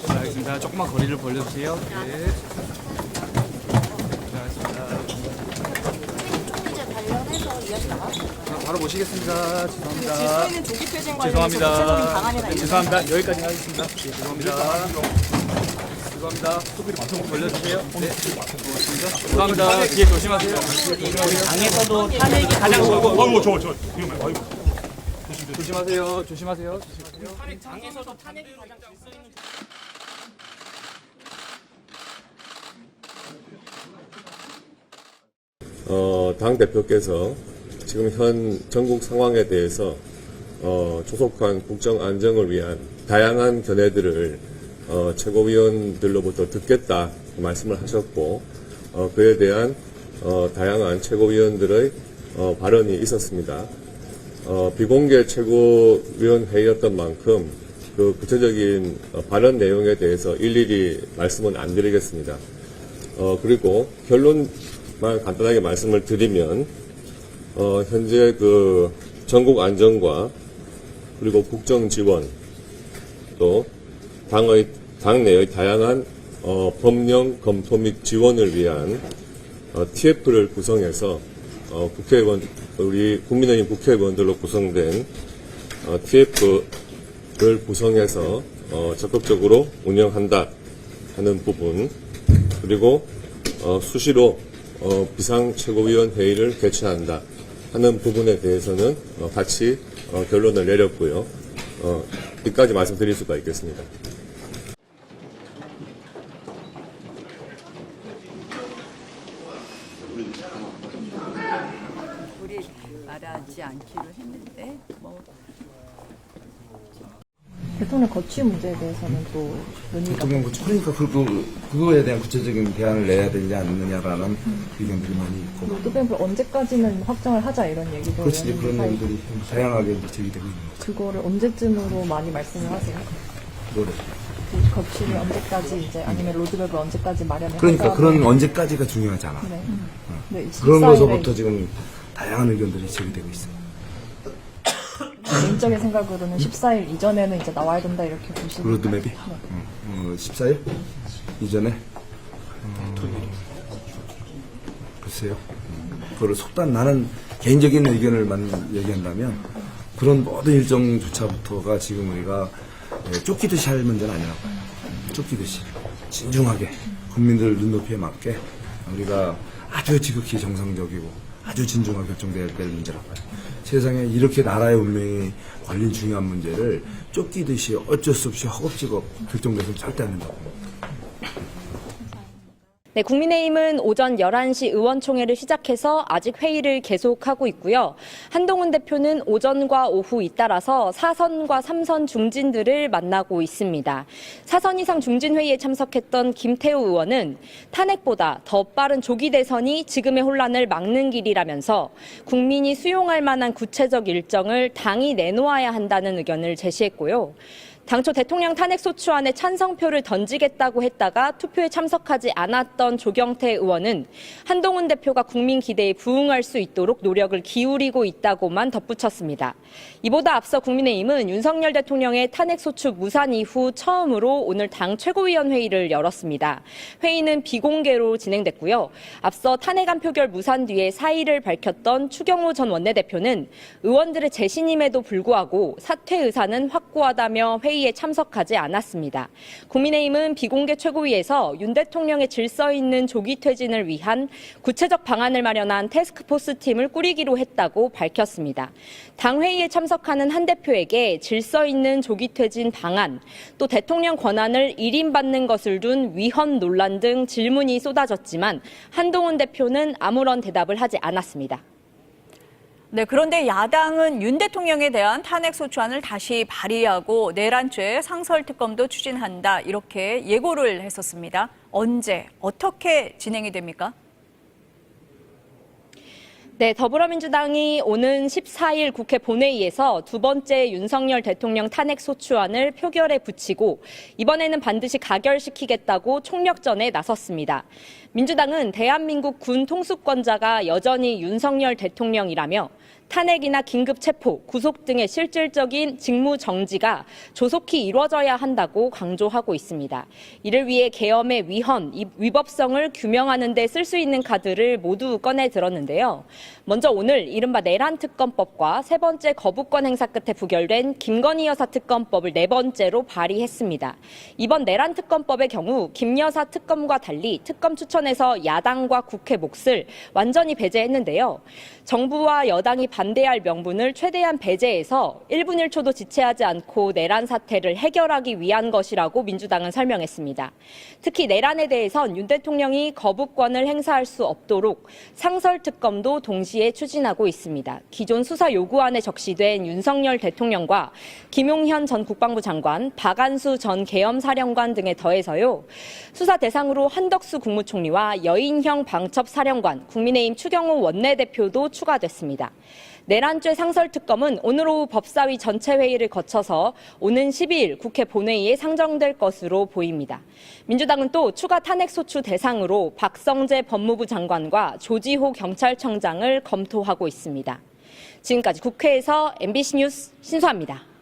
자, 알겠습니다. 조금만 거리를 벌려주세요. 네. 자, 바로 모시겠습니다. 죄송합니다. 질서있는 조기 퇴진 관련해서 죄송합니다. 구체적인 방안이나 이런 죄송합니다. 여기까지 하겠습니다. 네, 죄송합니다. 죄송합니다. 소비를 맞춰 벌려주세요. 네. 고맙습니다. 죄송합니다. 뒤에 조심하세요. 당에서도 탄핵이 가장 아이고 조심하세요. 조심하세요. 당에서도 탄핵이 가장 질서있는 당 대표께서 지금 현 전국 상황에 대해서 조속한 국정 안정을 위한 다양한 견해들을 최고위원들로부터 듣겠다 말씀을 하셨고 그에 대한 다양한 최고위원들의 발언이 있었습니다. 비공개 최고위원 회의였던 만큼 그 구체적인 발언 내용에 대해서 일일이 말씀은 안 드리겠습니다. 그리고 결론만 간단하게 말씀을 드리면 현재 그 전국 안정과 그리고 국정 지원 또 당 내의 다양한 법령 검토 및 지원을 위한 TF를 구성해서 우리 국민의힘 국회의원들로 구성된 TF를 구성해서 적극적으로 운영한다 하는 부분, 그리고 수시로 비상 최고위원 회의를 개최한다 하는 부분에 대해서는 같이 결론을 내렸고요. 여기까지 말씀드릴 수가 있겠습니다. 우리 말하지 않기로 했는데 대통령 거취 문제에 대해서는 또 논의가 대통령 거취, 그러니까 그거에 대한 구체적인 대안을 내야 되지 않느냐라는 의견들이 많이 있고. 로드맵을 언제까지는 확정을 하자 이런 얘기도 그렇지, 그런 사이에 얘기들이 다양하게 이제 제기되고 있는 거죠. 그거를 언제쯤으로 많이 말씀을 하세요? 노래. 그 거취를 언제까지 이제 아니면 로드맵을 언제까지 마련을 그러니까 하자? 그런 언제까지가 중요하잖아. 네. 네, 그런 14일에 거서부터 지금 다양한 의견들이 제기되고 있어요. 개인적인 생각으로는 14일 이전에는 이제 나와야 된다 이렇게 보시는 그 로드맵이? 14일? 이전에? 글쎄요. 그거를 속단, 나는 개인적인 의견을만 얘기한다면 그런 모든 일정조차부터가 지금 우리가 쫓기듯이 할 문제는 아니라고. 쫓기듯이. 진중하게 국민들 눈높이에 맞게 우리가 아주 지극히 정상적이고 아주 진중하게 결정돼야 될 문제라고 봐요. 세상에 이렇게 나라의 운명이 걸린 중요한 문제를 쫓기듯이 어쩔 수 없이 허겁지겁 결정돼서는 절대 안 된다고 봅니다. 네, 국민의힘은 오전 11시 의원총회를 시작해서 아직 회의를 계속하고 있고요. 한동훈 대표는 오전과 오후 잇따라서 4선과 3선 중진들을 만나고 있습니다. 4선 이상 중진 회의에 참석했던 김태우 의원은 탄핵보다 더 빠른 조기 대선이 지금의 혼란을 막는 길이라면서 국민이 수용할 만한 구체적 일정을 당이 내놓아야 한다는 의견을 제시했고요. 당초 대통령 탄핵소추안에 찬성표를 던지겠다고 했다가 투표에 참석하지 않았던 조경태 의원은 한동훈 대표가 국민 기대에 부응할 수 있도록 노력을 기울이고 있다고만 덧붙였습니다. 이보다 앞서 국민의힘은 윤석열 대통령의 탄핵소추 무산 이후 처음으로 오늘 당 최고위원 회의를 열었습니다. 회의는 비공개로 진행됐고요. 앞서 탄핵안 표결 무산 뒤에 사의를 밝혔던 추경호 전 원내대표는 의원들의 재신임에도 불구하고 사퇴 의사는 확고하다며 회의에 참석하지 않았습니다. 국민의힘은 비공개 최고위에서 윤 대통령의 질서 있는 조기 퇴진을 위한 구체적 방안을 마련한 태스크포스 팀을 꾸리기로 했다고 밝혔습니다. 당 회의에 참석하는 한 대표에게 질서 있는 조기 퇴진 방안, 또 대통령 권한을 일임받는 것을 둔 위헌 논란 등 질문이 쏟아졌지만 한동훈 대표는 아무런 대답을 하지 않았습니다. 네, 그런데 야당은 윤 대통령에 대한 탄핵소추안을 다시 발의하고 내란죄 상설특검도 추진한다 이렇게 예고를 했었습니다. 언제 어떻게 진행이 됩니까? 네, 더불어민주당이 오는 14일 국회 본회의에서 두 번째 윤석열 대통령 탄핵소추안을 표결에 붙이고 이번에는 반드시 가결시키겠다고 총력전에 나섰습니다. 민주당은 대한민국 군 통수권자가 여전히 윤석열 대통령이라며 탄핵이나 긴급 체포, 구속 등의 실질적인 직무 정지가 조속히 이루어져야 한다고 강조하고 있습니다. 이를 위해 계엄의 위헌, 위법성을 규명하는 데 쓸 수 있는 카드를 모두 꺼내 들었는데요. 먼저 오늘 이른바 내란특검법과 세 번째 거부권 행사 끝에 부결된 김건희 여사 특검법을 네 번째로 발의했습니다. 이번 내란특검법의 경우 김 여사 특검과 달리 특검 추천에서 야당과 국회 몫을 완전히 배제했는데요. 정부와 여당이 반대할 명분을 최대한 배제해서 1분 1초도 지체하지 않고 내란 사태를 해결하기 위한 것이라고 민주당은 설명했습니다. 특히 내란에 대해선 윤 대통령이 거부권을 행사할 수 없도록 상설특검도 동시에 추진하고 있습니다. 기존 수사 요구안에 적시된 윤석열 대통령과 김용현 전 국방부 장관, 박안수 전 계엄사령관 등에 더해서요. 수사 대상으로 한덕수 국무총리와 여인형 방첩사령관, 국민의힘 추경호 원내대표도 추가됐습니다. 내란죄 상설특검은 오늘 오후 법사위 전체 회의를 거쳐서 오는 12일 국회 본회의에 상정될 것으로 보입니다. 민주당은 또 추가 탄핵소추 대상으로 박성재 법무부 장관과 조지호 경찰청장을 검토하고 있습니다. 지금까지 국회에서 MBC 뉴스 신수아입니다.